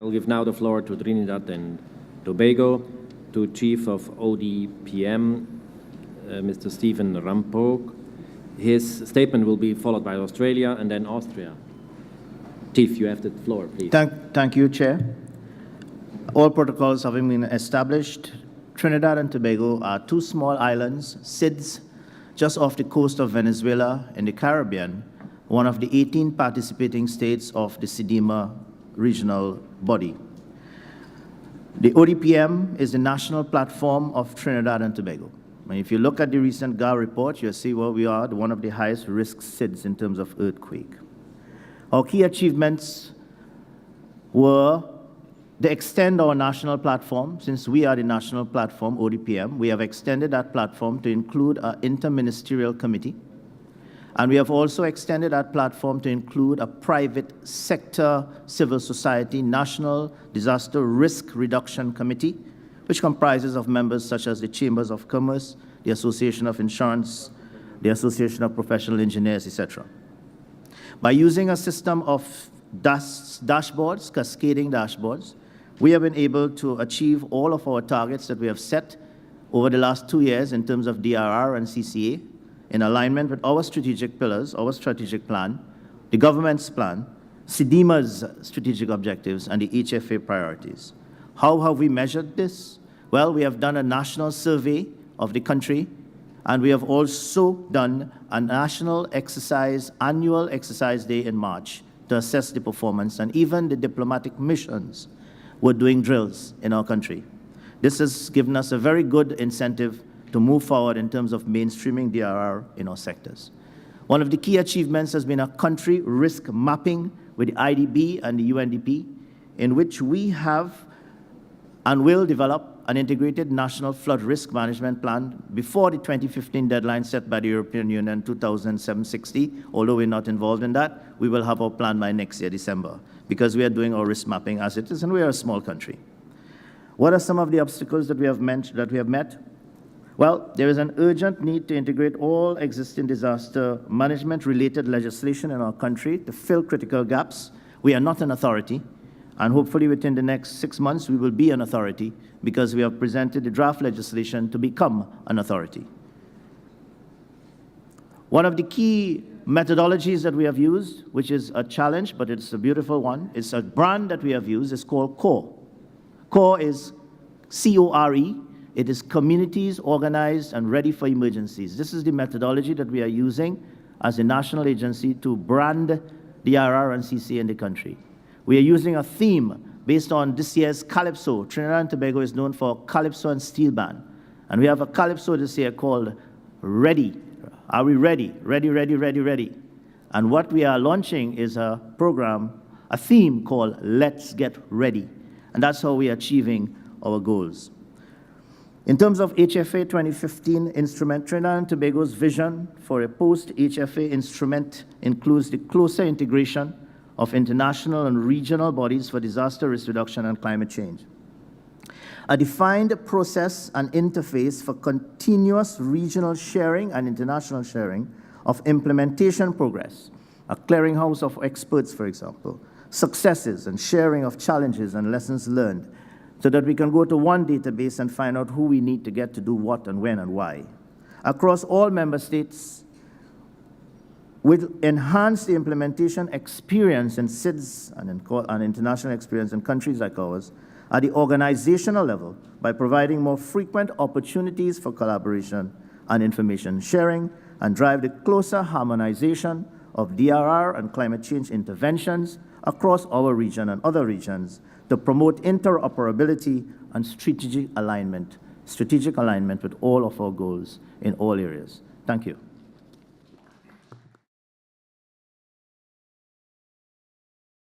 I'll give now the floor to Trinidad and Tobago, to Chief of ODPM, Mr. Stephen Ramroop. His statement will be followed by Australia and then Austria. Chief, you have the floor, please. Thank you, Chair. All protocols having been established, Trinidad and Tobago are two small islands, SIDS, just off the coast of Venezuela in the Caribbean, one of the 18 participating states of the SIDEMA regional body. The ODPM is the national platform of Trinidad and Tobago. And if you look at the recent GAR report, you'll see where we are, one of the highest risk SIDS in terms of earthquake. Our key achievements were to extend our national platform. Since we are the national platform, ODPM, we have extended that platform to include an interministerial committee. And we have also extended that platform to include a private sector civil society national disaster risk reduction committee, which comprises of members such as the Chambers of Commerce, the Association of Insurance, the Association of Professional Engineers, etc. By using a system of dashboards, cascading dashboards, we have been able to achieve all of our targets that we have set over the last 2 years in terms of DRR and CCA, in alignment with our strategic pillars, our strategic plan, the government's plan, SIDEMA's strategic objectives, and the HFA priorities. How have we measured this? Well, we have done a national survey of the country, and we have also done a national exercise, annual exercise day in March to assess the performance, and even the diplomatic missions were doing drills in our country. This has given us a very good incentive to move forward in terms of mainstreaming DRR in our sectors. One of the key achievements has been a country risk mapping with the IDB and the UNDP, in which we have and will develop an integrated national flood risk management plan before the 2015 deadline set by the European Union, 2007-60. Although we're not involved in that, we will have our plan by next year, December, because we are doing our risk mapping as it is, and we are a small country. What are some of the obstacles that we have met? Well, there is an urgent need to integrate all existing disaster management-related legislation in our country to fill critical gaps. We are not an authority, and hopefully within the next 6 months we will be an authority, because we have presented the draft legislation to become an authority. One of the key methodologies that we have used, which is a challenge, but it's a beautiful one, it's a brand that we have used, is called CORE. CORE is C-O-R-E. It is communities organized and ready for emergencies. This is the methodology that we are using as a national agency to brand DRR and CCA in the country. We are using a theme based on this year's Calypso. Trinidad and Tobago is known for Calypso and Steel Band. And we have a Calypso this year called Ready. Are we ready? Ready, ready, ready, ready. And what we are launching is a program, a theme called Let's Get Ready. And that's how we are achieving our goals. In terms of HFA 2015 instrument, Trinidad and Tobago's vision for a post-HFA instrument includes the closer integration of international and regional bodies for disaster risk reduction and climate change. A defined process and interface for continuous regional sharing and international sharing of implementation progress, a clearinghouse of experts, for example, successes and sharing of challenges and lessons learned, so that we can go to one database and find out who we need to get to do what and when and why. Across all member states, will enhance the implementation experience in SIDS and international experience in countries like ours at the organizational level by providing more frequent opportunities for collaboration and information sharing, and drive the closer harmonization of DRR and climate change interventions across our region and other regions to promote interoperability and strategic alignment with all of our goals in all areas. Thank you.